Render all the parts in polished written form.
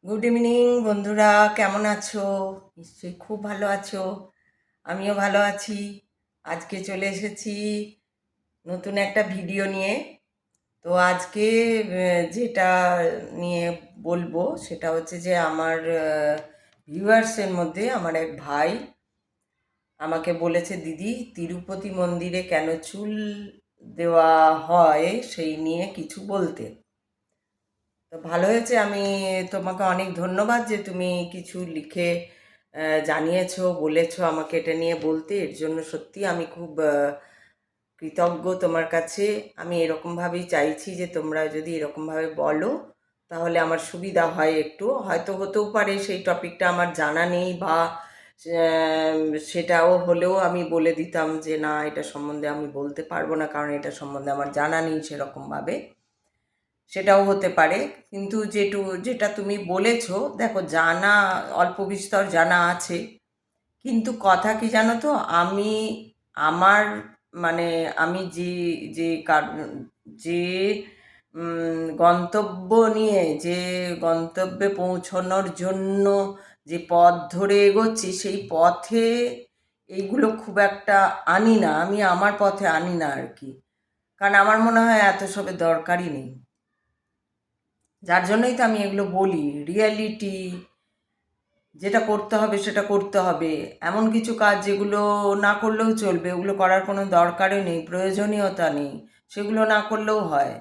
Good evening বন্ধুরা, কেমন আছো? নিশ্চয়ই খুব ভালো আছো। আমিও ভালো আছি। আজকে চলে এসেছি নতুন একটা ভিডিও নিয়ে। তো আজকে যেটা নিয়ে বলবো সেটা হচ্ছে যে আমার ভিউয়ার্সের মধ্যে আমার এক ভাই আমাকে বলেছে, দিদি তিরুপতি মন্দিরে কেন চুল দেওয়া হয় সেই নিয়ে কিছু বলতে। তো ভালো হয়েছে, আমি তোমাকে অনেক ধন্যবাদ যে তুমি কিছু লিখে জানিয়েছো, বলেছো আমাকে এটা নিয়ে বলতে। এর জন্য সত্যি আমি খুব কৃতজ্ঞ তোমার কাছে। আমি এরকমভাবেই চাইছি যে তোমরা যদি এরকমভাবে বলো তাহলে আমার সুবিধা হয়, একটু হয়তো হতেও পারে সেই টপিকটা আমার জানা নেই, বা সেটাও হলেও আমি বলে দিতাম যে না, এটা সম্বন্ধে আমি বলতে পারবো না কারণ এটা সম্বন্ধে আমার জানা নেই সেরকমভাবে, সেটাও হতে পারে। কিন্তু যেটা তুমি বলেছো, দেখো জানা অল্প বিস্তর জানা আছে, কিন্তু কথা কি জানো তো, আমি আমার মানে আমি যে যে গন্তব্য নিয়ে, যে গন্তব্যে পৌঁছানোর জন্য যে পথ ধরে এগোচ্ছি সেই পথে এইগুলো খুব একটা আনি না, আমি আমার পথে আনি না আর কি। কারণ আমার মনে হয় এত সবের দরকারই নেই। যার জন্যই তো আমি এগুলো বলি, রিয়ালিটি যেটা করতে হবে সেটা করতে হবে। এমন কিছু কাজ যেগুলো না করলেও চলবে, ওগুলো করার কোনো দরকারই নেই, প্রয়োজনীয়তা নেই, সেগুলো না করলেও হয়।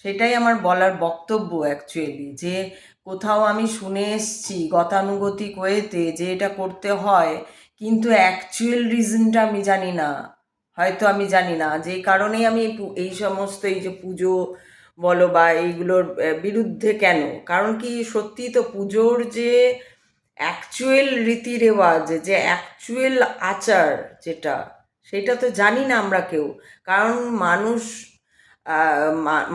সেটাই আমার বলার বক্তব্য অ্যাকচুয়ালি, যে কোথাও আমি শুনে এসছি গতানুগতিক ওয়েতে যে এটা করতে হয়, কিন্তু অ্যাকচুয়াল রিজনটা আমি জানি না। হয়তো আমি জানি না, যেই কারণেই আমি এই সমস্ত এই যে পুজো বলো বা এইগুলোর বিরুদ্ধে কেন। কারণ কি, সত্যি তো পুজোর যে অ্যাকচুয়াল রীতি রেওয়াজ, যে অ্যাকচুয়াল আচার যেটা, সেটা তো জানি না আমরা কেউ। কারণ মানুষ,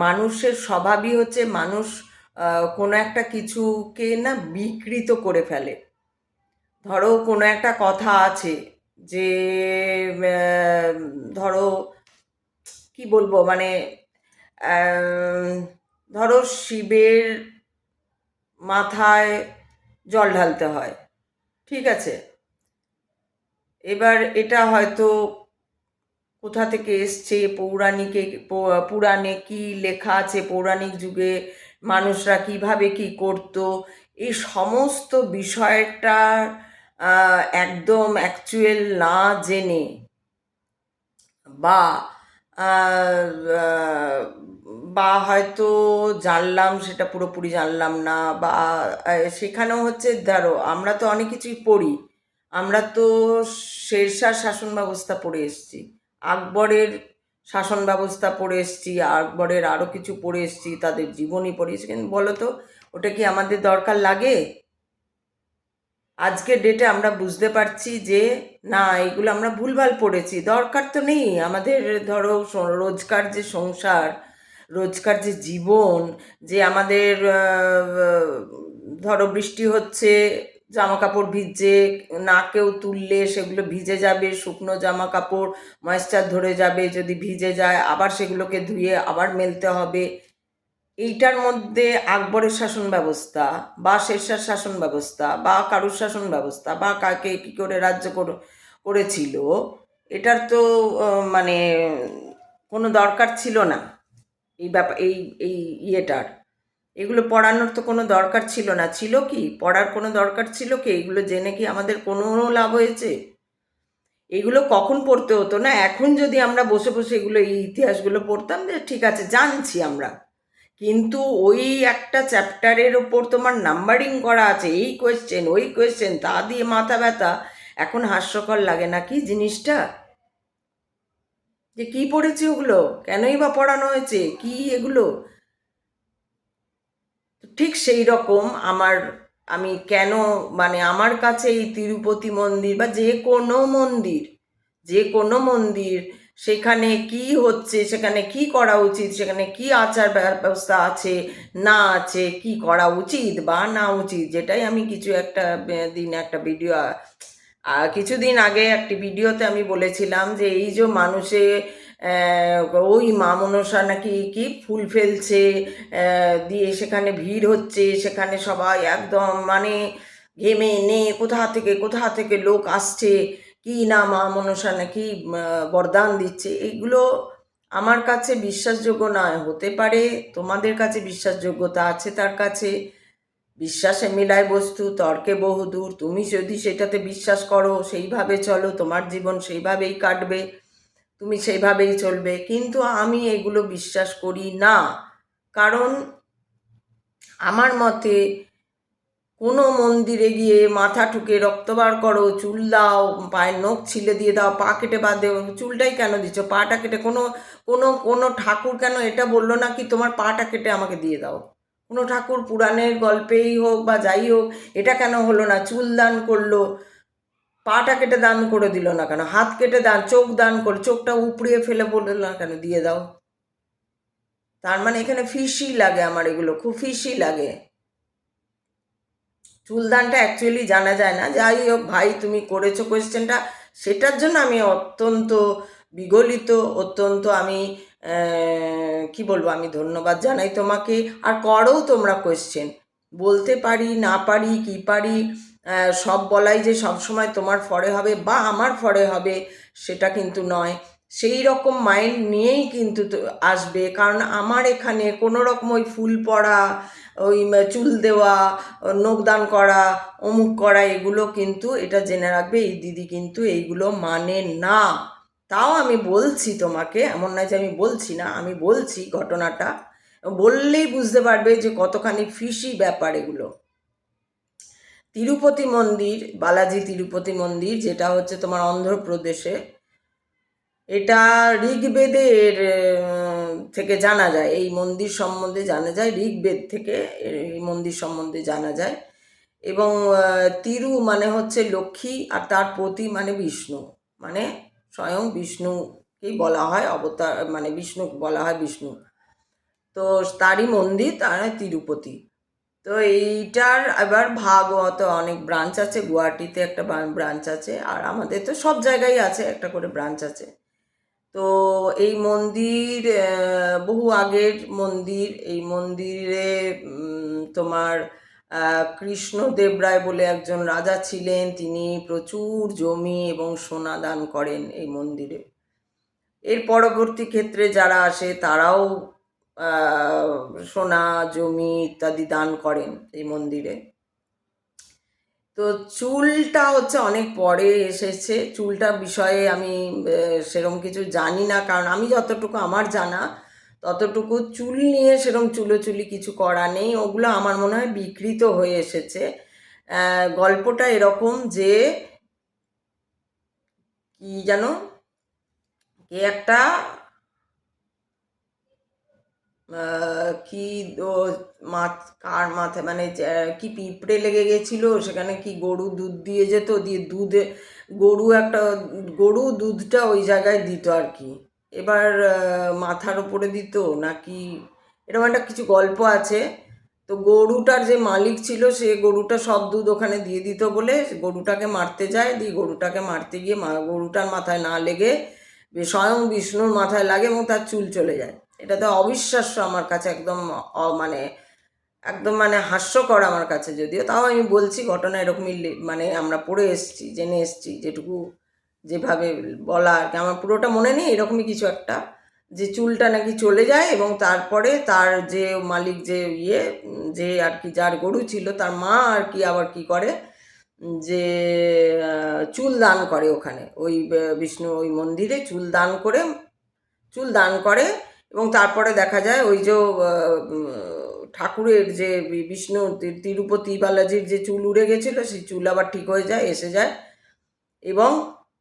মানুষের স্বভাবই হচ্ছে মানুষ কোনো একটা কিছুকে না বিকৃত করে ফেলে। ধরো কোনো একটা কথা আছে যে ধরো কি বলবো, মানে আম, ধরো শিবের মাথায় জল ঢালতে হয়, ঠিক আছে। এবার এটা হয়তো কোথা থেকে এসছে, পুরাণে কি লেখা আছে, পৌরাণিক যুগে মানুষরা কিভাবে কি করত, এই সমস্ত বিষয়টা একদম অ্যাকচুয়াল না জেনে, বা আহ, আহ, বা হয়তো জানলাম সেটা পুরোপুরি জানলাম না, বা সেখানেও হচ্ছে, ধরো আমরা তো অনেক কিছুই পড়ি। আমরা তো শেরশাহ শাসন ব্যবস্থা পড়ে এসেছি, আকবরের শাসন ব্যবস্থা পড়ে এসেছি, আকবরের আরও কিছু পড়ে এসেছি, তাদের জীবনী পড়ে এসেছি, কিন্তু বলো তো ওটা কি আমাদের দরকার লাগে? আজকের ডেটে আমরা বুঝতে পারছি যে না, এগুলো আমরা ভুলভাল পড়েছি, দরকার তো নেই আমাদের। ধরো রোজকার যে সংসার, রোজকার যে জীবন, যে আমাদের ধরো বৃষ্টি হচ্ছে, জামা কাপড় ভিজছে, না কেউ তুললে সেগুলো ভিজে যাবে, শুকনো জামা কাপড় ময়েশ্চার ধরে যাবে, যদি ভিজে যায় আবার সেগুলোকে ধুয়ে আবার মেলতে হবে। এইটার মধ্যে আকবরের শাসন ব্যবস্থা বা শেরশার শাসন ব্যবস্থা বা কারুর শাসন ব্যবস্থা বা কাকে কী করে রাজ্য করেছিল, এটার তো মানে কোনো দরকার ছিল না। এই ব্যাপার এই ইয়েটার, এগুলো পড়ানোর তো কোনো দরকার ছিল না। ছিল কি, পড়ার কোনো দরকার ছিল কি? এগুলো জেনে কি আমাদের কোনো লাভ হয়েছে? এগুলো কখন পড়তে হতো না, এখন যদি আমরা বসে বসে এগুলো, এই ইতিহাসগুলো পড়তাম, যে ঠিক আছে জানছি আমরা, কিন্তু ওই একটা চ্যাপ্টারের ওপর তোমার নাম্বারিং করা আছে, এই কোয়েশ্চেন ওই কোয়েশ্চেন, তা দিয়ে মাথা ব্যথা। এখন হাস্যকর লাগে না কি জিনিসটা, যে কি পড়েছি ওগুলো, কেনই বা পড়ানো হয়েছে, কি এগুলো। ঠিক সেই রকম আমি কেন, মানে আমার কাছে এই তিরুপতি মন্দির বা যে কোনো মন্দির, সেখানে কি হচ্ছে, সেখানে কি করা উচিত, সেখানে কি আচার ব্যবস্থা আছে না আছে, কি করা উচিত বা না উচিত, যেটাই আমি কিছু একটা দিন একটা ভিডিও, কিছুদিন আগে একটি ভিডিওতে আমি বলেছিলাম যে এই যে মানুষে ওই মা মনসা নাকি কি ফুল ফেলছে, দিয়ে সেখানে ভিড় হচ্ছে, সেখানে সবাই একদম মানে ঘেমে নে কোথা থেকে লোক আসছে, কি না মা মনসা নাকি বরদান দিচ্ছে। এইগুলো আমার কাছে বিশ্বাসযোগ্য নয়। হতে পারে তোমাদের কাছে বিশ্বাসযোগ্যতা আছে, তার কাছে বিশ্বাসে মিলায় বস্তু, তর্কে বহুদূর। তুমি যদি সেটাতে বিশ্বাস করো, সেইভাবে চলো, তোমার জীবন সেইভাবেই কাটবে, তুমি সেইভাবেই চলবে। কিন্তু আমি এগুলো বিশ্বাস করি না, কারণ আমার মতে কোনো মন্দিরে গিয়ে মাথা ঠুকে রক্ত বার করো, চুল দাও, পায়ের নখ ছিলে দিয়ে দাও, পা কেটে বাদ দেও, চুলটাই কেন দিচ্ছ, পাটা কেটে? কোনো কোনো কোনো ঠাকুর কেন এটা বললো না কি তোমার পাটা কেটে আমাকে দিয়ে দাও? কোনো ঠাকুর পুরাণের গল্পেই হোক বা যাই হোক, এটা কেন হলো না? চুল দান করলো, পাটা কেটে দান করে দিল না কেন? হাত কেটে দান, চোখ দান করে চোখটা উপড়িয়ে ফেলে বললো না কেন দিয়ে দাও? তার মানে এখানে ফিসি লাগে, আমার এগুলো খুব ফিসি লাগে। চুলদানটা অ্যাকচুয়ালি জানা যায় না। যাই হোক ভাই, তুমি করেছো কোয়েশ্চেনটা, সেটার জন্য আমি অত্যন্ত বিগলিত, অত্যন্ত আমি কি বলবো, আমি ধন্যবাদ জানাই তোমাকে। আর করো তোমরা কোয়েশ্চেন, বলতে পারি না পারি কি পারি, সব বলাই যে সবসময় তোমার ফরে হবে বা আমার ফরে হবে সেটা কিন্তু নয়। সেই রকম মাইন্ড নিয়েই কিন্তু আসবে, কারণ আমার এখানে কোনো রকম ওই ফুল পড়া, ওই চুল দেওয়া, নখদান করা, অমুক করা, এগুলো কিন্তু এটা জেনে রাখবে এই দিদি কিন্তু এইগুলো মানে না। তাও আমি বলছি তোমাকে, এমন নয় যে আমি বলছি না, আমি বলছি ঘটনাটা, বললেই বুঝতে পারবে যে কতখানি ফিসি ব্যাপার এগুলো। তিরুপতি মন্দির, বালাজি তিরুপতি মন্দির, যেটা হচ্ছে তোমার অন্ধ্রপ্রদেশে, এটা ঋগ্বেদের থেকে জানা যায়। এই মন্দির সম্বন্ধে জানা যায় ঋগ্বেদ থেকে, এই মন্দির সম্বন্ধে জানা যায়। এবং তিরু মানে হচ্ছে লক্ষ্মী, আর তার পতি মানে বিষ্ণু, মানে স্বয়ং বিষ্ণুকেই বলা হয় অবতার, মানে বিষ্ণু বলা হয় বিষ্ণু। তো তারই মন্দির, তার তিরুপতি। তো এইটার এবার ভাগবত অনেক ব্রাঞ্চ আছে, গুয়াহাটিতে একটা ব্রাঞ্চ আছে, আর আমাদের তো সব জায়গায় আছে একটা করে ব্রাঞ্চ আছে। তো এই মন্দির বহু আগের মন্দির। এই মন্দিরে তোমার কৃষ্ণদেব রায় বলে একজন রাজা ছিলেন, তিনি প্রচুর জমি এবং সোনা দান করেন এই মন্দিরে। এর পরবর্তী ক্ষেত্রে যারা আসে তারাও সোনা, জমি ইত্যাদি দান করেন এই মন্দিরে। তো চুলটা হচ্ছে অনেক পরে এসেছে, চুলটার বিষয়ে আমি সেরকম কিছু জানি না, কারণ আমি যতটুকু আমার জানা ততটুকু চুল নিয়ে সেরকম চুলোচুলি কিছু করা নেই, ওগুলো আমার মনে হয় বিকৃত হয়ে এসেছে। গল্পটা এরকম যে কি জানো, কে একটা কি কার মাথায় মানে কি পিঁপড়ে লেগে গেছিলো, সেখানে কি গরু দুধ দিয়ে যেত, দিয়ে দুধে গরু দুধটা ওই জায়গায় দিত আর কি। এবার মাথার ওপরে দিত নাকি, এরকম একটা কিছু গল্প আছে। তো গরুটার যে মালিক ছিল, সে গরুটা সব দুধ ওখানে দিয়ে দিত বলে গরুটাকে মারতে যায়, দিয়ে গরুটাকে মারতে গিয়ে গরুটার মাথায় না লেগে স্বয়ং বিষ্ণুর মাথায় লাগে এবং তার চুল চলে যায়। এটা তো অবিশ্বাস্য আমার কাছে, একদম মানে একদম মানে হাস্যকর আমার কাছে, যদিও তাও আমি বলছি ঘটনা এরকমই, মানে আমরা পড়ে এসছি, জেনে এসছি যেটুকু, যেভাবে বলা আর কি, আমার পুরোটা মনে নেই, এরকমই কিছু একটা, যে চুলটা নাকি চলে যায় এবং তারপরে তার যে মালিক, যে যে আর কি যার গরু ছিল, তার মা আর কি আবার কি করে, যে চুল দান করে ওখানে, ওই বিষ্ণু ওই মন্দিরে চুল দান করে এবং তারপরে দেখা যায় ওই যে ঠাকুরের যে বিষ্ণু তিরুপতি বালাজির যে চুল উড়ে গেছিলো, সেই চুল আবার ঠিক হয়ে যায়, এসে যায়। এবং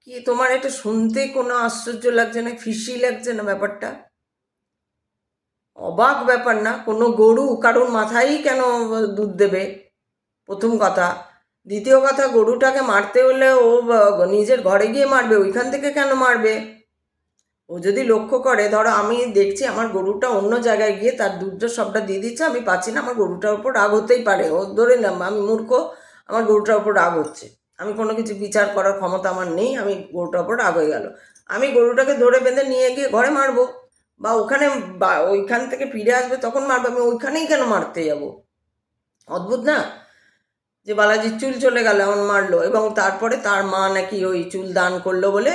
কি তোমার এটা শুনতে কোনো আশ্চর্য লাগছে না, ফিসি লাগছে না ব্যাপারটা? অবাক ব্যাপার না? কোনো গরু কারোর মাথায় কেন দুধ দেবে, প্রথম কথা। দ্বিতীয় কথা, গরুটাকে মারতে হলে ও নিজের ঘরে গিয়ে মারবে, ওইখান থেকে কেন মারবে? ও যদি লক্ষ্য করে, ধরো আমি দেখছি আমার গরুটা অন্য জায়গায় গিয়ে তার দুধটা সবটা দিয়ে দিচ্ছে, আমি পাচ্ছি না, আমার গরুটার উপর রাগ হতেই পারে, ও ধরে না আমি মূর্খ, আমার গরুটার উপর রাগ হচ্ছে, আমি কোনো কিছু বিচার করার ক্ষমতা আমার নেই, আমি গরুটার উপর রাগ হয়ে গেল, আমি গরুটাকে ধরে বেঁধে নিয়ে গিয়ে ঘরে মারবো, বা ওখানে ওইখান থেকে ফিরে আসবে তখন মারবো, আমি ওইখানেই কেন মারতে যাব? অদ্ভুত না? যে বালাজির চুল চলে গেল এমন মারলো, এবং তারপরে তার মা নাকি ওই চুল দান করলো বলে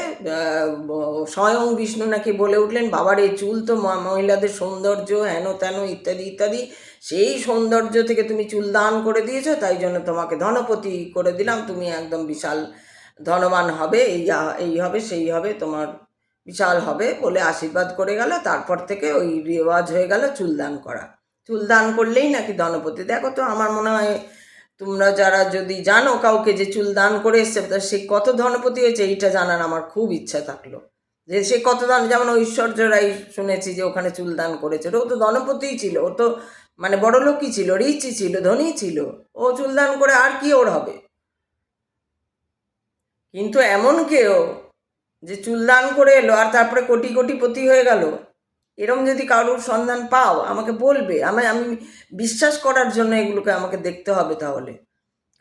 স্বয়ং বিষ্ণু নাকি বলে উঠলেন, বাবার এই চুল তো মহিলাদের সৌন্দর্য, হেন তেন ইত্যাদি ইত্যাদি, সেই সৌন্দর্য থেকে তুমি চুল দান করে দিয়েছো, তাই জন্য তোমাকে ধনপতি করে দিলাম, তুমি একদম বিশাল ধনবান হবে, এই হবে সেই হবে, তোমার বিশাল হবে বলে আশীর্বাদ করে গেল। তারপর থেকে ওই রেওয়াজ হয়ে গেল চুল দান করা। চুল দান করলেই নাকি ধনপতি। দেখো তো, আমার মনে হয় তোমরা যারা যদি জানো কাউকে যে চুল দান করে এসছে, সে কত ধনপতি হয়েছে এইটা জানার আমার খুব ইচ্ছা থাকলো, যে সে কত দান। যেমন ঐশ্বর্য রাই শুনেছি যে ওখানে চুল দান করেছে, ও তো ধনপতিই ছিল, ও তো মানে বড় লোকই ছিল, রিচই ছিল, ধনী ছিল, ও চুল দান করে আর কি ওর হবে? কিন্তু এমন কেউ যে চুল দান করে এলো আর তারপরে কোটি কোটিপতি হয়ে গেল, এরম যদি কারোর সন্ধান পাও আমাকে বলবে, আমি আমি বিশ্বাস করার জন্য এগুলোকে আমাকে দেখতে হবে তাহলে।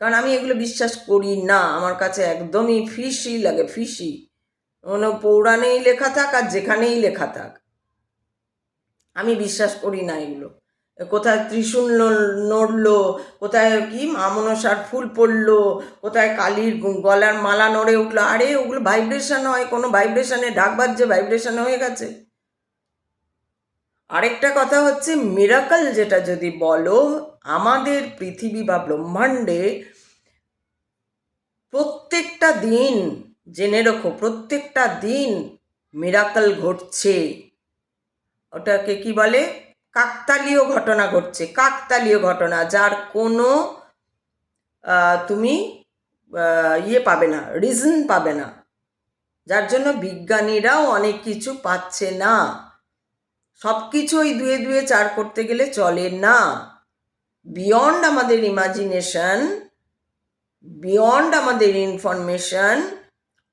কারণ আমি এগুলো বিশ্বাস করি না, আমার কাছে একদমই ফিশি লাগে, ফিশি। কোনো পৌরাণেই লেখা থাক আর যেখানেই লেখা থাক, আমি বিশ্বাস করি না এগুলো। কোথায় ত্রিশূল নড়লো, কোথায় কি মা মনসার ফুল পড়লো, কোথায় কালীর গলার মালা নড়ে উঠলো, আরে ওগুলো ভাইব্রেশন হয়, কোনো ভাইব্রেশনে ঢাক বাজছে, ভাইব্রেশন হয়ে গেছে। আরেকটা কথা হচ্ছে মিরাকল, যেটা যদি বলো, আমাদের পৃথিবী বা ব্রহ্মাণ্ডে প্রত্যেকটা দিন, জেনে রেখো, প্রত্যেকটা দিন মিরাকল ঘটছে। ওটাকে কি বলে? কাকতালীয় ঘটনা ঘটছে, কাকতালীয় ঘটনা, যার কোনো তুমি ইয়ে পাবে না, রিজন পাবে না, যার জন্য বিজ্ঞানীরাও অনেক কিছু পাচ্ছে না। সব কিছু ওই দুয়ে দুয়ে চার করতে গেলে চলে না। বিয়ন্ড আমাদের ইমাজিনেশন, বিয়ন্ড আমাদের ইনফরমেশন,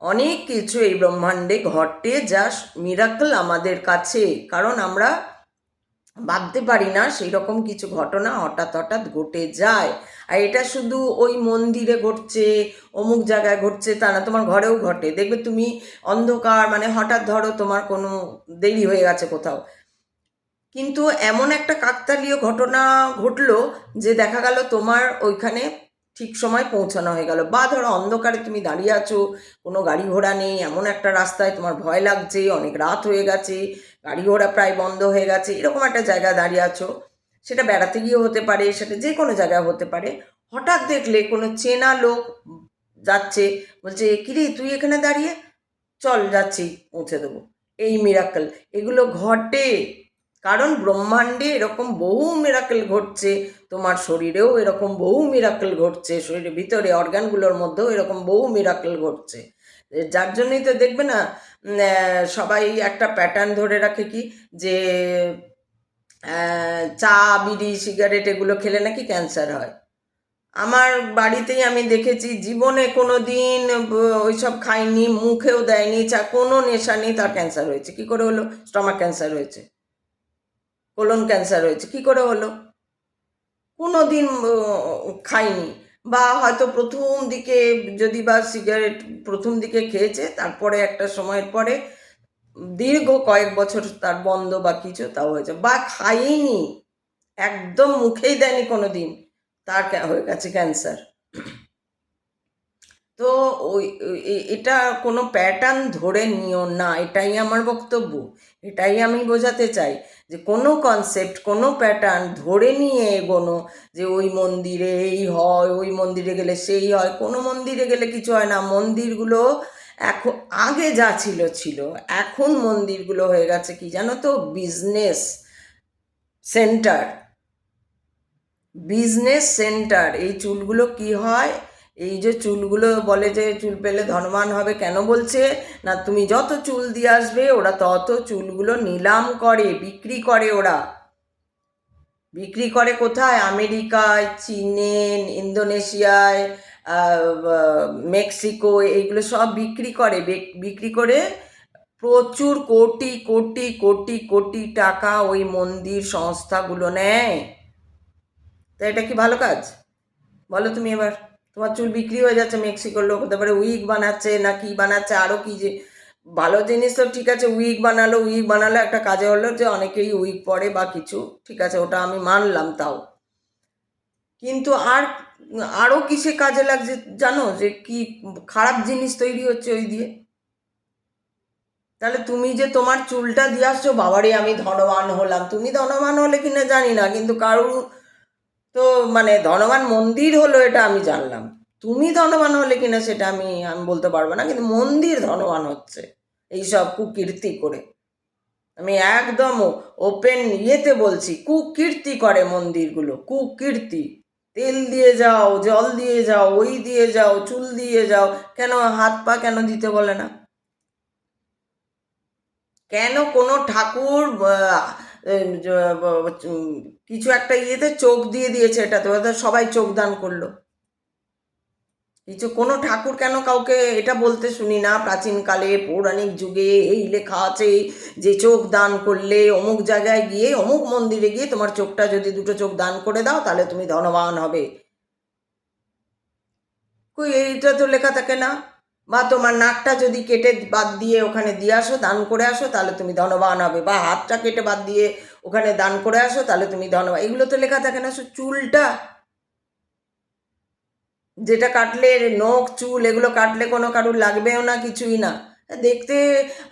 অনেক কিছু এই ব্রহ্মাণ্ডে ঘটে, যা মিরাকল আমাদের কাছে। কারণ আমরা ভাবতে পারি না সেই রকম কিছু ঘটনা হঠাৎ হঠাৎ ঘটে যায়। আর এটা শুধু ওই মন্দিরে ঘটছে, অমুক জায়গায় ঘটছে তা না, তোমার ঘরেও ঘটে। দেখবে তুমি অন্ধকার, মানে হঠাৎ ধরো তোমার কোনো দেরি হয়ে গেছে কোথাও, কিন্তু এমন একটা কাকতালীয় ঘটনা ঘটলো যে দেখা গেল তোমার ওইখানে ঠিক সময় পৌঁছানো হয়ে গেল। বা ধরো অন্ধকারে তুমি দাঁড়িয়ে আছো, কোনো গাড়ি ঘোড়া নেই, এমন একটা রাস্তায় তোমার ভয় লাগছে, অনেক রাত হয়ে গেছে, গাড়ি ঘোড়া প্রায় বন্ধ হয়ে গেছে, এরকম একটা জায়গায় দাঁড়িয়ে আছো, সেটা বেড়াতে গিয়ে হতে পারে, সেটা যে কোনো জায়গায় হতে পারে। হঠাৎ দেখলে কোনো চেনা লোক যাচ্ছে, বলছে কিরে তুই এখানে দাঁড়িয়ে, চল যাচ্ছি, পৌঁছে দেবো। এই মিরাকল, এগুলো ঘটে। কারণ ব্রহ্মাণ্ডে এরকম বহু মিরাকল ঘটছে, তোমার শরীরেও এরকম বহু মিরাকল ঘটছে, শরীরের ভিতরে অর্গানগুলোর মধ্যেও এরকম বহু মিরাকল ঘটছে। যার জন্যই তো দেখবে না, সবাই একটা প্যাটার্ন ধরে রাখে কি, যে চা বিড়ি সিগারেট এগুলো খেলে নাকি ক্যান্সার হয়। আমার বাড়িতেই আমি দেখেছি, জীবনে কোনো দিন ওইসব খায়নি, মুখেও দেয়নি চা, কোনো নেশা নেই, তার ক্যান্সার হয়েছে। কি করে হলো? স্টমাক ক্যান্সার হয়েছে, কোলন ক্যান্সার হয়েছে, কি করে হলো? কোনো দিন খায়নি, বা হয়তো প্রথম দিকে যদি বা সিগারেট প্রথম দিকে খেয়েছে, তারপরে একটা সময়ের পরে দীর্ঘ কয়েক বছর তার বন্ধ বা কিছু, তাও হয়েছে। বা খায়নি, একদম মুখেই দেয়নি কোনো দিন, তার হয়ে গেছে ক্যান্সার। তো এটা কোনো প্যাটার্ন ধরে নিও না, এটাই আমার বক্তব্য, এটাই আমি বোঝাতে চাই। যে কোনো কনসেপ্ট, কোনো প্যাটার্ন ধরে নিয়ে এগোনো, যে ওই মন্দিরে এই হয়, ওই মন্দিরে গেলে সেই হয়, কোনো মন্দিরে গেলে কিছু হয় না। মন্দিরগুলো এখন, আগে যা ছিল ছিল, এখন মন্দিরগুলো হয়ে গেছে কি জানো তো, বিজনেস সেন্টার, বিজনেস সেন্টার। এই চুলগুলো কি হয়, এই যে চুলগুলো বলে যে চুল পেলে ধনবান হবে, কেন বলছে না, তুমি যত চুল দিয়ে আসবে ওরা তত চুলগুলো নিলাম করে, বিক্রি করে। ওরা বিক্রি করে কোথায়? আমেরিকায়, চীনে, ইন্দোনেশিয়ায়, মেক্সিকো, এইগুলো সব বিক্রি করে। বিক্রি করে প্রচুর কোটি কোটি কোটি কোটি টাকা ওই মন্দির সংস্থাগুলো নেয়। তা এটা কি ভালো কাজ? বলো তুমি এবার। তোমার চুল বিক্রি হয়ে যাচ্ছে, মেক্সিকোর লোক হতে পারে উইগ বানাচ্ছে না কি বানাচ্ছে, আরও কি যে ভালো জিনিস তো ঠিক আছে, উইক বানালো, উইক বানালো একটা কাজে হলো যে অনেকেই উইক পরে বা কিছু, ঠিক আছে, ওটা আমি মানলাম। তাও কিন্তু আরও কিসে কাজে লাগছে জানো, যে কি খারাপ জিনিস তৈরি হচ্ছে ওই দিয়ে। তাহলে তুমি যে তোমার চুলটা দিয়ে আসছো, বাবারে আমি ধনবান হলাম, তুমি ধনবান হলে কিনা জানি না, কিন্তু কারুর তো মানে ধনবান মন্দির হলো এটা আমি জানলাম। তুমি ধনবান হলে কিনা সেটা আমি আমি বলতে পারবো না, কিন্তু মন্দির ধনবান হচ্ছে এইসব কুকীর্তি করে। আমি একদম ওপেন ইয়েতে বলছি, কুকীর্তি করে মন্দিরগুলো, কুকীর্তি। তেল দিয়ে যাও, জল দিয়ে যাও, ওই দিয়ে যাও, চুল দিয়ে যাও, কেন হাত পা কেন দিতে বলে না? কেন কোনো ঠাকুর কিছু একটা ইয়েতে চোখ দিয়ে দিয়েছে, এটাতে ওদের সবাই চোখ দান করলো? কিছু কোনো ঠাকুর কেন কাউকে এটা বলতে শুনি না? প্রাচীনকালে পৌরাণিক যুগে এই লেখা আছে যে চোখ দান করলে অমুক জায়গায় গিয়ে, অমুক মন্দিরে গিয়ে তোমার চোখটা যদি দুটো চোখ দান করে দাও তাহলে তুমি ধনবান হবে। কই এইটা তো লেখা থাকে না। বা তোমার নাকটা যদি কেটে বাদ দিয়ে ওখানে দিয়ে আসো, দান করে আসো, তাহলে তুমি ধনবান হবে। বা হাতটা কেটে বাদ দিয়ে ওখানে দান করে আসো, তাহলে তুমি ধনবান। এগুলো তো লেখা থাকে না। চুলটা যেটা কাটলে, নখ চুল এগুলো কাটলে কোনো কারুর লাগবেও না, কিছুই না। দেখতে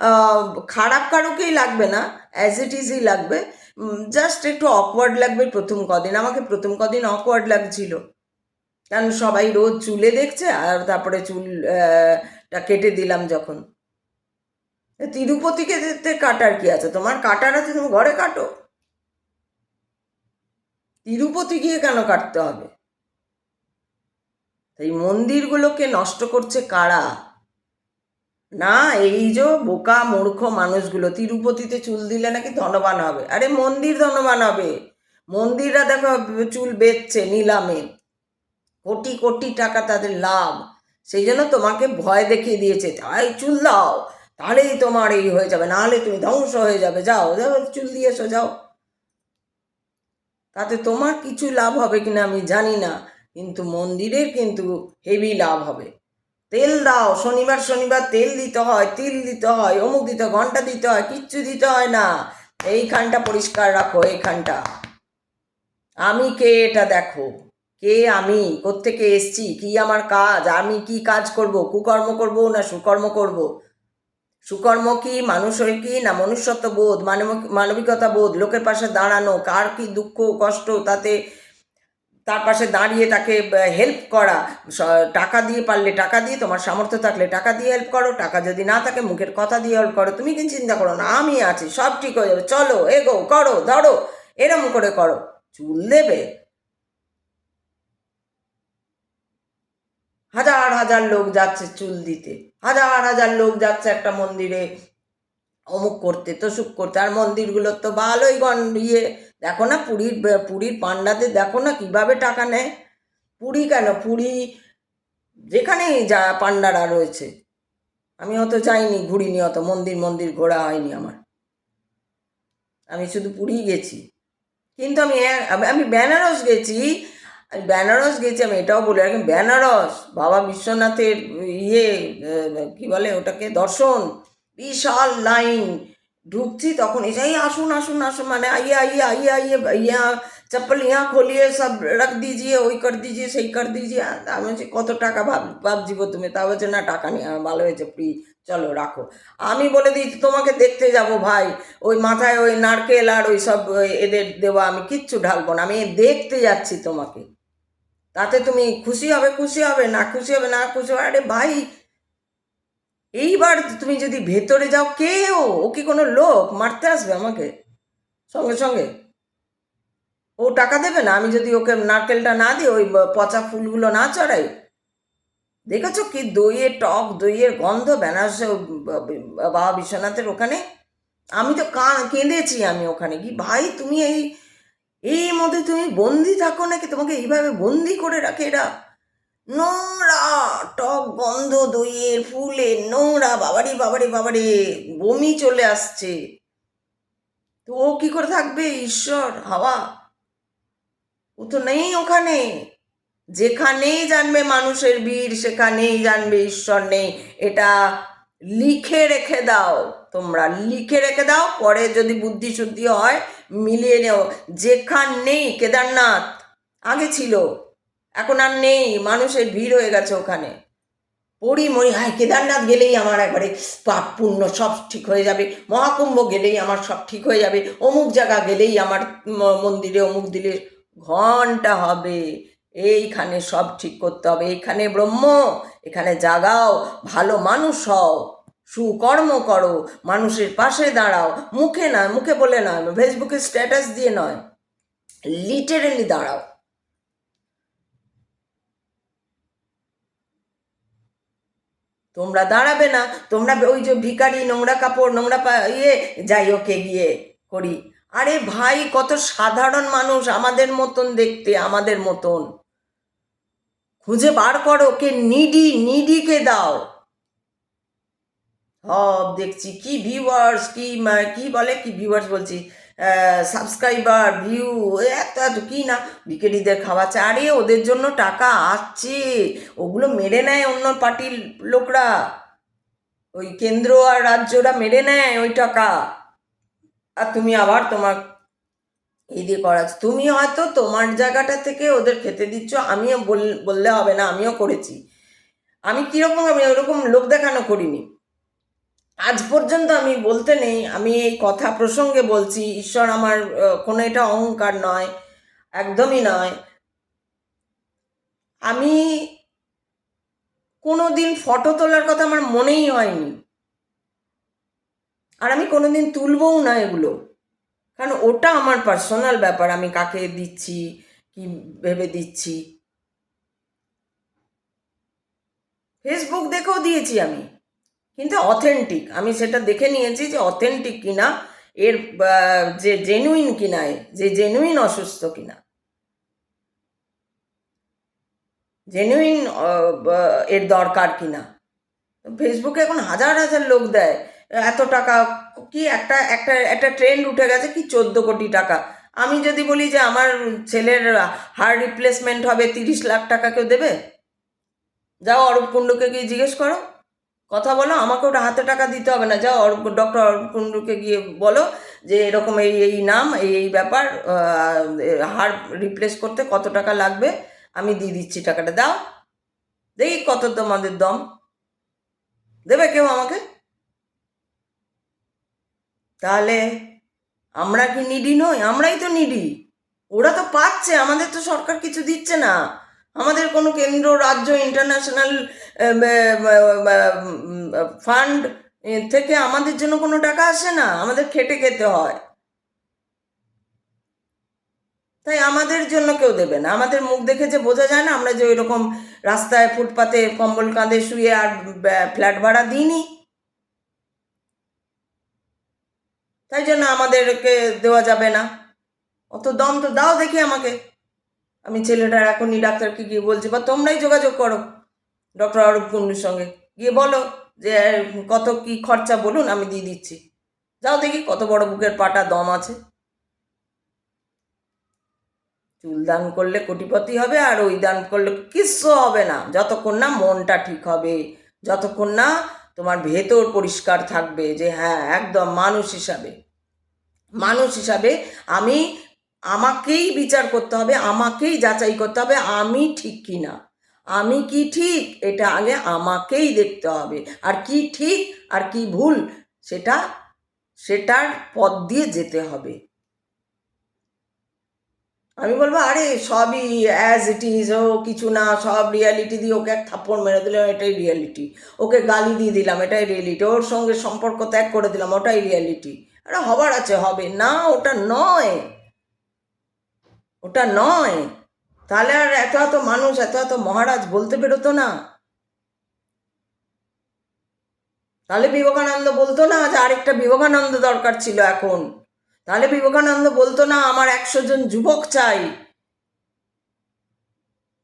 আহ, খারাপ কারুকেই লাগবে না, অ্যাজ ইট ইজই লাগবে। জাস্ট একটু অকওয়ার্ড লাগবে প্রথম কদিন। আমাকে প্রথম কদিন অকওয়ার্ড লাগছিল, কারণ সবাই রোজ চুলে দেখছে, আর তারপরে চুল টা কেটে দিলাম যখন। তিরুপতিকে যেতে কাটার কি আছে? তোমার কাটার আছে, তুমি ঘরে কাটো। তিরুপতি গিয়ে কেন কাটতে হবে? এই মন্দিরগুলোকে নষ্ট করছে কারা? না, এই যে বোকা মূর্খ মানুষগুলো, তিরুপতিতে চুল দিলে নাকি ধনবান হবে। আরে মন্দির ধনবান হবে। মন্দিররা দেখো চুল বেচছে নিলামে, কোটি কোটি টাকা তাদের লাভ। সেই জন্য তোমাকে ভয় দেখিয়ে দিয়েছে, তাই চুল দাও, তাহলেই তোমার এই হয়ে যাবে, নাহলে তুমি ধ্বংস হয়ে যাবে। যাও যাও, চুল দিয়ে এসো, যাও। তাতে তোমার কিছু লাভ হবে কিনা আমি জানি না, কিন্তু মন্দিরের কিন্তু হেভি লাভ হবে। তেল দাও, শনিবার শনিবার তেল দিতে হয়, তিল দিতে হয়, অমুক দিতে হয়, ঘন্টা দিতে হয়, কিচ্ছু দিতে হয় না। এইখানটা পরিষ্কার রাখো, এইখানটা। আমি কে এটা দেখো, কে আমি, কোত্থেকে এসছি, কি আমার কাজ, আমি কি কাজ করব, কুকর্ম করব না সুকর্ম করব? সুকর্ম কি, মানুষ হয়ে কি, না মনুষ্যত্ব বোধ, মানবিকতা বোধ, লোকের পাশে দাঁড়ানো, কার কি দুঃখ কষ্ট তাতে তার পাশে দাঁড়িয়ে তাকে হেল্প করা। টাকা দিয়ে পারলে টাকা দিয়ে, তোমার সামর্থ্য থাকলে টাকা দিয়ে হেল্প করো, টাকা যদি না থাকে মুখের কথা দিয়ে হেল্প করো। তুমি কিন্তু চিন্তা করো না আমি আছি, সব ঠিক হয়ে যাবে, চলো এগো, করো ধরো, এরম করে করো। চুল দেবে, হাজার হাজার লোক যাচ্ছে চুল দিতে, হাজার হাজার লোক যাচ্ছে একটা মন্দিরে অমুক করতে তসুক করতে। আর মন্দিরগুলোর তো ভালোই ইয়ে, দেখো না পুরীর পান্ডাদের দেখো না কিভাবে টাকা নেয়। পুরী কেন, পুরী যেখানেই যা পান্ডারা রয়েছে, আমি অত যাইনি, ঘুরিনি, অত মন্দির মন্দির ঘোরা হয়নি আমার। আমি শুধু পুরী গেছি। কিন্তু আমি বেনারস গেছি। বেনারস গেছি, আমি এটাও বলি রাখি, বেনারস বাবা বিশ্বনাথের ইয়ে কি বলে ওটাকে, দর্শন, বিশাল লাইন। ঢুকছি তখন এসে আসুন আসুন আসুন, মানে आइए आइए आइए आइए यहाँ चप्पल यहाँ खोलिए सब रख दीजिए, ওই कर दीजिए সেই कर दीजिए। আমি বলছি কত টাকা ভাবছি গো তুমি? তা বলছে না টাকা নেই। ভালো হয়েছে, ফ্রি, চলো রাখো। আমি বলে দিয়েছি তোমাকে দেখতে যাব ভাই, ওই মাথায় ওই নারকেল আর ওই সব এদের দেওয়া আমি কিচ্ছু ঢালবো না, আমি দেখতে যাচ্ছি তোমাকে। তাতে তুমি খুশি হবে, খুশি হবে না, খুশি হবে না, খুশি হবে। আরে ভাই, এইবার তুমি যদি ভেতরে যাও, ও কি কোনো লোক মারতে আসবে আমাকে সঙ্গে সঙ্গে? ও টাকা দেবে না আমি যদি ওকে নারকেলটা না দিই, ওই পচা ফুলগুলো না চড়াই? দেখেছো কি দইয়ের টক, দইয়ের গন্ধ বেনারসে বাবা বিশ্বনাথের ওখানে। আমি তো কেঁদেছি আমি ওখানে কি। ভাই তুমি এই মধ্যে তুমি বন্দি থাকো নাকি? তোমাকে এইভাবে বন্দি করে রাখে এরা? নোংরা, টক গন্ধ, দইয়ের ফুলের নোংরা, বাবারে বাবারে বাবারে, বমি চলে আসছে। তো ও কি করে থাকবে? ঈশ্বর হাওয়া, ও তো নেই ওখানে। যেখানেই জানবে মানুষের ভিড়, সেখানেই জানবে ঈশ্বর নেই। এটা লিখে রেখে দাও, তোমরা লিখে রেখে দাও, পরে যদি বুদ্ধি শুদ্ধি হয় মিলিয়ে নেও। যেখানেই কেদারনাথ আগে ছিল, এখন আর নেই, মানুষের ভিড় হয়ে গেছে ওখানে। পড়ি মরি, হায় কেদারনাথ গেলেই আমার একবারে পাপ পুণ্য সব ঠিক হয়ে যাবে, মহাকুম্ভ গেলেই আমার সব ঠিক হয়ে যাবে, অমুক জায়গা গেলেই আমার মন্দিরে অমুক দিলে ঘন্টা হবে। এইখানে সব ঠিক করতে হবে, এইখানে ব্রহ্ম, এখানে জাগাও, ভালো মানুষ হও, সুকর্ম করো, মানুষের পাশে দাঁড়াও, মুখে নয়, মুখে বলে নয়, ফেসবুকে স্ট্যাটাস দিয়ে নয়, লিটারেলি দাঁড়াও। তোমরা দাঁড়াবে না, তোমরা ওই যে ভিখারি, নোংরা কাপড়, নোংরা যাই ওকে গিয়ে করি। আরে ভাই, কত সাধারণ মানুষ, আমাদের মতন দেখতে, আমাদের মতন, খুঁজে বার করো কে নিডি, নিডিকে দাও। সব দেখছি কি ভিউয়ার্স, কি বলে, কি ভিউয়ার্স বলছি, সাবস্ক্রাইবার, ভিউ, এত এত কি না, বিকেডিদের খাওয়াচ্ছে। আরে ওদের জন্য টাকা আসছে, ওগুলো মেরে নেয় অন্য পার্টির লোকরা, ওই কেন্দ্র আর রাজ্যরা মেরে নেয় ওই টাকা, আর তুমি আবার তোমার এই দিয়ে করাচ্ছ। তুমি হয়তো তোমার জায়গাটা থেকে ওদের খেতে দিচ্ছ, আমিও বললে হবে না, আমিও করেছি। আমি কীরকম, আমি ওরকম লোক দেখানো করিনি আজ পর্যন্ত, আমি বলতে নেই, আমি এই কথা প্রসঙ্গে বলছি, ঈশ্বর আমার কোনো এটা অহংকার নয়, একদমই নয়। আমি কোনো দিন ফটো তোলার কথা আমার মনেই হয়নি, আর আমি কোনো দিন তুলবও না এগুলো, কারণ ওটা আমার পার্সোনাল ব্যাপার, আমি কাকে দিচ্ছি কি ভেবে দিচ্ছি। ফেসবুক দেখেও দিয়েছি আমি, কিন্তু অথেন্টিক, আমি সেটা দেখে নিয়েছি যে অথেন্টিক কিনা, এর যে জেনুইন কিনা, যে জেনুইন অসুস্থ কিনা, জেনুইন এর দরকার কিনা। ফেসবুকে এখন হাজার হাজার লোক দেয়, এত টাকা, কি একটা একটা একটা ট্রেন্ড উঠে গেছে কি 14 কোটি টাকা। আমি যদি বলি যে আমার ছেলের হার্ট রিপ্লেসমেন্ট হবে 30 লাখ টাকা, কেউ দেবে? যাও অরূপ কুণ্ডুকে গিয়ে জিজ্ঞেস করো, কথা বলো, আমাকে ওটা হাতে টাকা দিতে হবে না, যাও ডক্টর অরূপ কুণ্ডুকে গিয়ে বলো যে এরকম এই এই নাম, এই এই ব্যাপার, হার্ট রিপ্লেস করতে কত টাকা লাগবে, আমি দিয়ে দিচ্ছি টাকাটা, দাও দেখি কত তোমাদের দম, দেবে কেউ আমাকে? তাহলে আমরা কি নিডি নই? আমরাই তো নিডি, ওরা তো পাচ্ছে, আমাদের তো সরকার কিছু দিচ্ছে না, আমাদের কোনো কেন্দ্র, রাজ্য, ইন্টারন্যাশনাল ফান্ড থেকে আমাদের জন্য কোনো টাকা আসে না, আমাদের খেটে খেতে হয়, তাই আমাদের জন্য কেউ দেবে না। আমাদের মুখ দেখে যে বোঝা যায় না আমরা যে ওই রকম রাস্তায় ফুটপাতে কম্বল কাঁধে শুয়ে আর ফ্ল্যাট ভাড়া দিইনি, তাই জন্য আমাদেরকে দেওয়া যাবে না। অত দম তো দাও দেখি আমাকে, আমি ছেলেটার এখনই ডাক্তারকে গিয়ে বলছি, বা তোমরাই যোগাযোগ করো ডক্টর অরূপ কুণ্ডুর সঙ্গে, গিয়ে বলো যে কত কি খরচা বলুন, আমি দিয়ে দিচ্ছি, যাও দেখি কত বড় বুকের পাটা দম আছে। চুল দান করলে কোটিপতি হবে, আর ওই দান করলে কিচ্ছু হবে না, যতক্ষণ না মনটা ঠিক হবে, যতক্ষণ না তোমার ভেতর পরিষ্কার থাকবে যে হ্যাঁ একদম মানুষ হিসাবে, মানুষ হিসাবে আমি, আমাকেই বিচার করতে হবে, আমাকেই যাচাই করতে হবে আমি ঠিক কি না, আমি কি ঠিক এটা আগে আমাকেই দেখতে হবে, আর কি ঠিক আর কি ভুল সেটার পথ দিয়ে যেতে হবে। আমি বলবো আরে সবই অ্যাজ ইট ইজ, ও কিছু না, সব রিয়ালিটি দিয়ে ওকে এক থাপ্পড় মেরে দিলাম, এটাই রিয়ালিটি, ওকে গালি দিয়ে দিলাম, এটাই রিয়ালিটি, ওর সঙ্গে সম্পর্ক ত্যাগ করে দিলাম, ওটাই রিয়ালিটি। আরে হবার আছে হবে না, ওটা নয়, ওটা নয়। তাহলে আর এত এত মানুষ, এত এত মহারাজ বলতে বেরোতো না? তাহলে বিবেকানন্দ বলতো না যে আরেকটা বিবেকানন্দ দরকার ছিল এখন? তাহলে বিবেকানন্দ বলতো না আমার 100 জন যুবক চাই?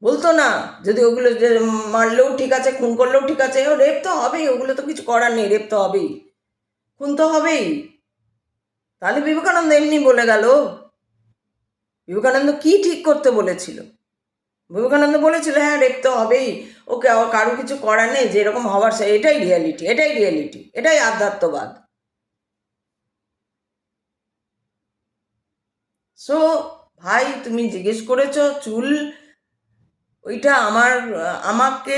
বলতো না যদি ওগুলো যে মারলেও ঠিক আছে, খুন করলেও ঠিক আছে, ও রেপ তো হবেই, ওগুলো তো কিছু করার নেই, রেপ তো হবেই, খুন তো হবেই। তাহলে বিবেকানন্দ এমনি বলে গেল? বিবেকানন্দ কি ঠিক করতে বলেছিল? বিবেকানন্দ বলেছিল হ্যাঁ রেপ তো হবেই, ওকে কারো কিছু করার নেই, যেরকম হওয়ার এটাই রিয়ালিটি, এটাই রিয়ালিটি, এটাই আধ্যাত্মবাদ। সো ভাই, তুমি জিজ্ঞেস করেছো চুল, ওইটা আমাকে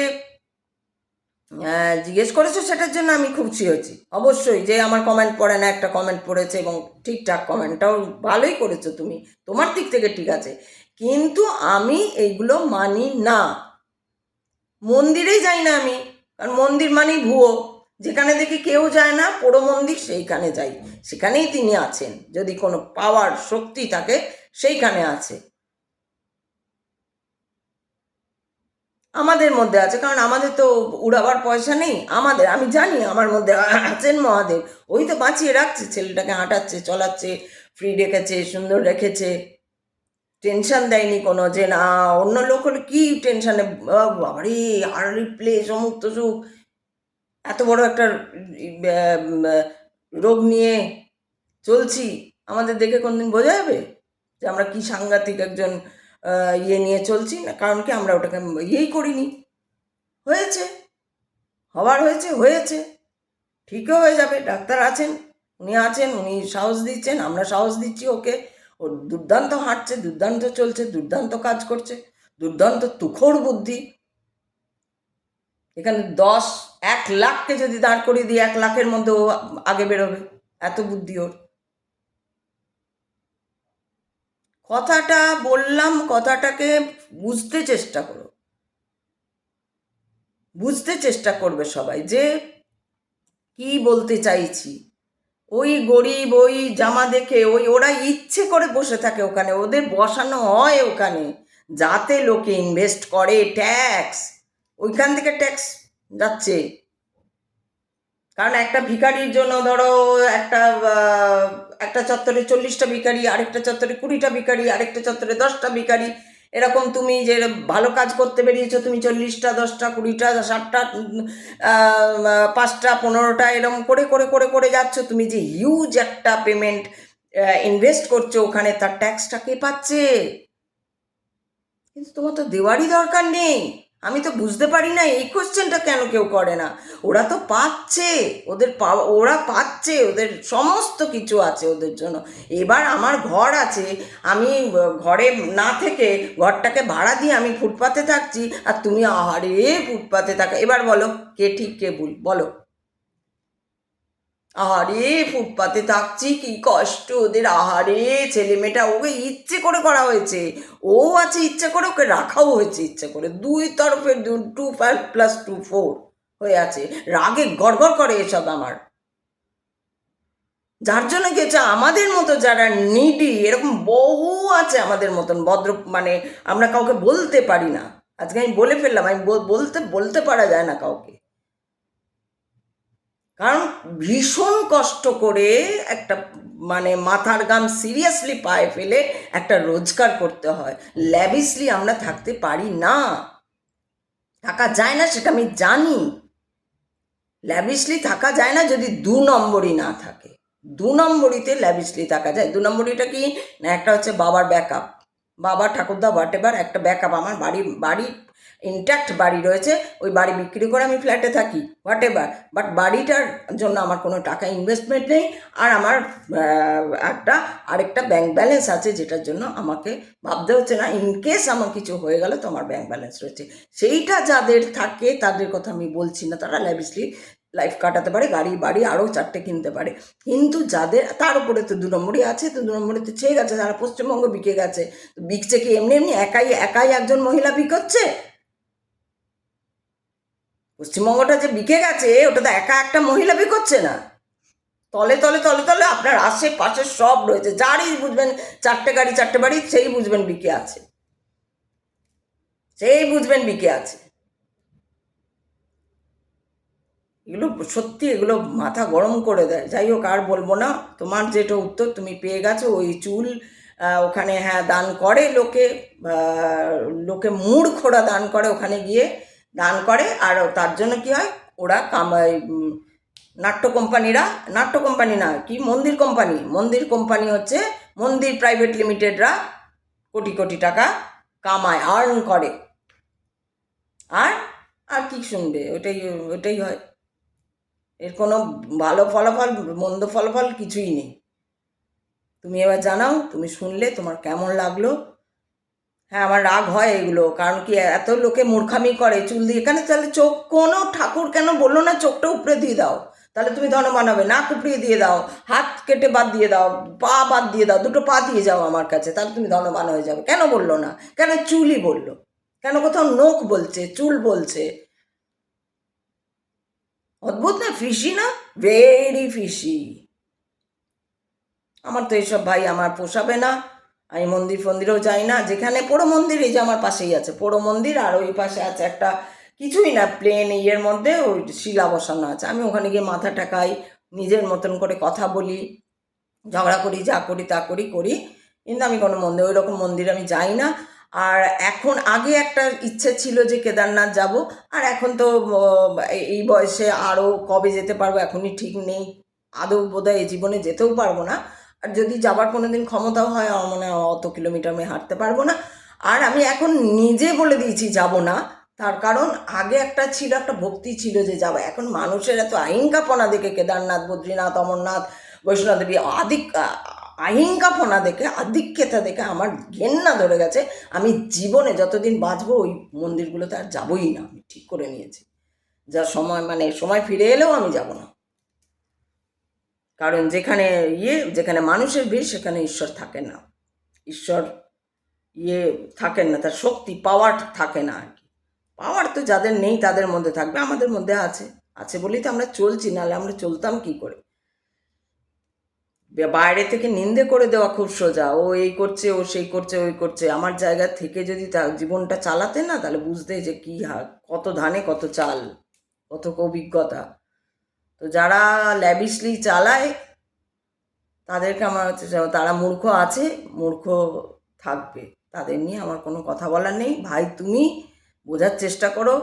জিজ্ঞেস করেছো, সেটার জন্য আমি খুশি হয়েছি অবশ্যই। যে আমার কমেন্ট পড়ে না, একটা কমেন্ট পড়েছে, এবং ঠিকঠাক কমেন্টটাও ভালোই করেছো তুমি, তোমার দিক থেকে ঠিক আছে। কিন্তু আমি এইগুলো মানি না, মন্দিরেই যাই না আমি, কারণ মন্দির মানেই ভুয়ো। যেখানে দেখি কেউ যায় না পোড়ো মন্দির, সেইখানে যাই, সেখানেই তিনি আছেন। যদি কোনো পাওয়ার শক্তি থাকে সেইখানে আছে, আমাদের মধ্যে আছে। কারণ আমাদের তো উড়াবার পয়সা নেই আমাদের, আমি জানি আমার মধ্যে আছেন মহাদেব। ওই তো বাঁচিয়ে রাখছে, ছেলেটাকে হাঁটাচ্ছে, চলাচ্ছে, ফ্রি রেখেছে, সুন্দর রেখেছে, টেনশন দেয়নি কোনো। যে না, অন্য লোক হলে কি টেনশনে, বাবারে আর্লি প্লেস, অমুক তসুক, এত বড় একটা রোগ নিয়ে চলছি, আমাদের দেখে কোনদিন বোঝা যাবে যে আমরা কি সাংঘাতিক একজন ইয়ে নিয়ে চলছি? না, কারণ কি আমরা ওটাকে ইয়েই করিনি। হয়েছে, হওয়ার হয়েছে, হয়েছে, ঠিকও হয়ে যাবে। ডাক্তার আছেন, উনি আছেন, উনি সাহস দিচ্ছেন, আমরা সাহস দিচ্ছি ওকে। ও দুর্দান্ত হাঁটছে, দুর্দান্ত চলছে, দুর্দান্ত কাজ করছে, দুর্দান্ত তুখোড় বুদ্ধি। এখানে 1 লাখকে যদি দাঁড় করিয়ে দিই, 1 লাখের মধ্যে ও আগে বেরোবে, এত বুদ্ধি ওর। কথাটা বললাম, কথাটাকে বুঝতে চেষ্টা করো, বুঝতে চেষ্টা করবে সবাই যে কি বলতে চাইছি। ওই গরিব, ওই জামা দেখে ওরা ইচ্ছে করে বসে থাকে ওখানে, ওদের বসানো হয় ওখানে যাতে লোকে ইনভেস্ট করে। ট্যাক্স, ওইখান থেকে ট্যাক্স যাচ্ছে। কারণ একটা ভিখারির জন্য ধরো একটা চত্বরে 40টা ভিখারি, আরেকটা চত্বরে 20টা ভিখারি, আরেকটা চত্বরে 10টা ভিখারি। এরকম তুমি যে ভালো কাজ করতে বেরিয়েছো, তুমি 40টা, 10টা, 20টা, 60টা, 5টা, 15টা, এরকম করে করে করে করে যাচ্ছ। তুমি যে হিউজ একটা পেমেন্ট ইনভেস্ট করছো ওখানে, তার ট্যাক্সটা কে পাচ্ছে? কিন্তু তোমার তো দেওয়ারই দরকার নেই। আমি তো বুঝতে পারি না এই কোশ্চেনটা কেন কেউ করে না। ওরা তো পাচ্ছে, ওরা পাচ্ছে, ওদের সমস্ত কিছু আছে ওদের জন্য। এবার আমার ঘর আছে, আমি ঘরে না থেকে ঘরটাকে ভাড়া দিয়ে আমি ফুটপাতে থাকছি, আর তুমি আহারে ফুটপাতে থাকা। এবার বলো কে ঠিক কে ভুল, বলো। আহারে ফুটপাতে থাকছি, কি কষ্ট ওদের, আহারে ছেলে মেয়েটা, ওকে ইচ্ছে করে করা হয়েছে। ও আছে ইচ্ছে করে, ওকে রাখাও হয়েছে ইচ্ছে করে, দুই তরফের 2+2=4 হয়ে আছে। রাগে গড়গড় করে এসব আমার। যার জন্য গেছে আমাদের মতো যারা নিডি, এরকম বহু আছে আমাদের মতন ভদ্র, মানে আমরা কাউকে বলতে পারি না। আজকে আমি বলে ফেললাম, আমি বলতে বলতে পারা যায় না কাউকে। কারণ ভীষণ কষ্ট করে একটা, মানে মাথার গাম সিরিয়াসলি পায়ে ফেলে একটা রোজগার করতে হয়। ল্যাভিসলি আমরা থাকতে পারি না, থাকা যায় না, সেটা আমি জানি। ল্যাভিসলি থাকা যায় না যদি 2 নম্বরই না থাকে। 2 নম্বরিতে ল্যাভিসলি থাকা যায়। 2 নম্বরিটা কি না, একটা হচ্ছে বাবার ব্যাকআপ, বাবা ঠাকুরদা হোয়াট এভার, একটা ব্যাকআপ। আমার বাড়ি ইনট্যাক্ট বাড়ি রয়েছে, ওই বাড়ি বিক্রি করে আমি ফ্ল্যাটে থাকি হোয়াট এভার, বাট বাড়িটার জন্য আমার কোনো টাকা ইনভেস্টমেন্ট নেই। আর আমার আরেকটা ব্যাংক ব্যালেন্স আছে, যেটার জন্য আমাকে ভাবতে হচ্ছে না, ইনকেস আমার কিছু হয়ে গেল তো আমার ব্যাংক ব্যালেন্স রয়েছে। সেইটা যাদের থাকে তাদের কথা আমি বলছি না, তারা ল্যাভিসলি লাইফ কাটাতে পারে, গাড়ি বাড়ি আরও 4টে কিনতে পারে। কিন্তু যাদের তার উপরে তো 2 নম্বরই আছে, তো 2 নম্বরে তো ছেয়ে গেছে, তারা পশ্চিমবঙ্গ বিকে গেছে। বিকছে কি এমনি এমনি? একাই একজন মহিলা বিকোচ্ছে? পশ্চিমবঙ্গটা যে বিকে গেছে, ওটা তো একা একটা মহিলা বিকোচ্ছে না। তলে তলে তলে তলে আপনার আশেপাশে সব রয়েছে, যারই বুঝবেন 4টে গাড়ি 4টে বাড়ি, সেই বুঝবেন বিকে আছে, সেই বুঝবেন বিকে আছে। এগুলো সত্যি, এগুলো মাথা গরম করে দেয়। যাই হোক, আর বলবো না। তোমার যেটা উত্তর তুমি পেয়ে গেছো। ওই চুল ওখানে, হ্যাঁ, দান করে লোকে, লোকে মূর্খরা দান করে, ওখানে গিয়ে দান করে। আর তার জন্য কি হয়, ওরা নাট্য কোম্পানিরা, নাট্য কোম্পানি না, কি মন্দির কোম্পানি হচ্ছে, মন্দির প্রাইভেট লিমিটেডরা কোটি কোটি টাকা কামায়, আর্ন করে। আর কি শুনবে? ওটাই ওটাই হয়। এর কোনো ভালো ফলাফল মন্দ ফলাফল কিছুই নেই। তুমি এবার জানাও, তুমি শুনলে তোমার কেমন লাগলো। হ্যাঁ, আমার রাগ হয় এগুলো, কারণ কি এত লোকে মূর্খামি করে চুল দিয়ে। এখানে তাহলে চোখ, কোনো ঠাকুর কেন বললো না চোখটা উপড়ে দিয়ে দাও? তাহলে তুমি ধনবান হবে। নাক উপড়িয়ে দিয়ে দাও, হাত কেটে বাদ দিয়ে দাও, পা বাদ দিয়ে দাও, দুটো পা দিয়ে যাও আমার কাছে, তাহলে তুমি ধনবান হয়ে যাবে। কেন বললো না? কেন চুলই বললো? কেন কোথাও নখ বলছে, চুল বলছে? অদ্ভুত না? ফিশি না? Very fishy. আমার তো এইসব ভাই আমার পোষাবে না। আমি মন্দির ফন্দিরেও যাই না। যেখানে পোড়ো মন্দির, এই যে আমার পাশেই আছে পোড়ো মন্দির, আর ওই পাশে আছে একটা কিছুই না প্লেন ইয়ের মধ্যে ওই শিলা বসানো আছে। আমি ওখানে গিয়ে মাথা ঠাকাই, নিজের মতন করে কথা বলি, ঝগড়া করি, যা করি তা করি, কিন্তু আমি কোনো মন্দির, ওই রকম মন্দির আমি যাই না। আর এখন, আগে একটা ইচ্ছে ছিল যে কেদারনাথ যাব, আর এখন তো এই বয়সে আরও কবে যেতে পারবো এখনই ঠিক নেই। আদৌ বোধহয় এই জীবনে যেতেও পারবো না। আর যদি যাবার কোনো দিন ক্ষমতাও হয়, আমার মনে হয় অত কিলোমিটার আমি হাঁটতে পারবো না। আর আমি এখন নিজে বলে দিয়েছি যাব না। তার কারণ আগে একটা ছিল, একটা ভক্তি ছিল যে যাবো। এখন মানুষের এত আহিংকাপনা দেখে, কেদারনাথ, বদ্রীনাথ, অমরনাথ, বৈষ্ণোদেবী আহিংকাপনা দেখে, আধিক্যতা দেখে আমার ঘেন্না ধরে গেছে। আমি জীবনে যতদিন বাঁচবো ওই মন্দিরগুলোতে আর যাবোই না, আমি ঠিক করে নিয়েছি। যা সময়, মানে সময় ফিরে এলেও আমি যাব না। কারণ যেখানে মানুষের ভিড়, সেখানে ঈশ্বর থাকে না। ঈশ্বর থাকেন না, তার শক্তি, পাওয়ার থাকে না আর কি। পাওয়ার তো যাদের নেই তাদের মধ্যে থাকবে, আমাদের মধ্যে আছে। আছে বলেই তো আমরা চলছি, নাহলে আমরা চলতাম কি করে? বাইরে থেকে নিন্দে করে দেওয়া খুব সোজা, ও এই করছে, ও সেই করছে, ওই করছে। আমার জায়গা থেকে যদি তার জীবনটা চালাতে না, তাহলে বুঝতে যে কি কত ধানে কত চাল, কত অভিজ্ঞতা। তো যারা ল্যাবিশলি চালায় তাদেরকে আমার হচ্ছে, তারা মূর্খ আছে, মূর্খ থাকবে, তাদের নিয়ে আমার কোনো কথা বলার নেই। ভাই তুমি বোঝার চেষ্টা করো,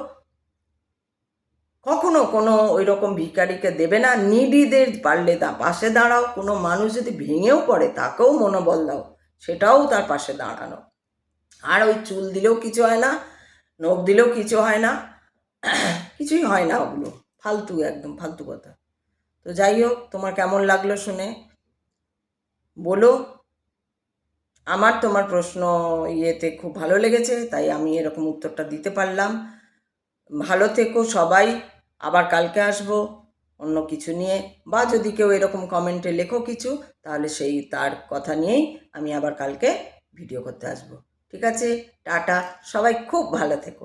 কখনো কোনো ওই রকম ভিখারিকে দেবে না। নিডিদের পারলে তা পাশে দাঁড়াও। কোনো মানুষ যদি ভেঙেও পড়ে তাকেও মনোবল দাও, সেটাও তার পাশে দাঁড়ানো। আর ওই চুল দিলেও কিছু হয় না, নখ দিলেও কিছু হয় না, কিছুই হয় না, ওগুলো ফালতু, একদম ফালতু কথা। তো যাই হোক, তোমার কেমন লাগলো শুনে বলো। আমার তোমার প্রশ্ন ইয়েতে খুব ভালো লেগেছে, তাই আমি এরকম উত্তরটা দিতে পারলাম। ভালো থেকো সবাই। আবার কালকে আসবো অন্য কিছু নিয়ে, বা যদি কেউ এরকম কমেন্টে লেখো কিছু, তাহলে সেই তার কথা নিয়েই আমি আবার কালকে ভিডিও করতে আসবো। ঠিক আছে, টাটা, সবাই খুব ভালো থেকো।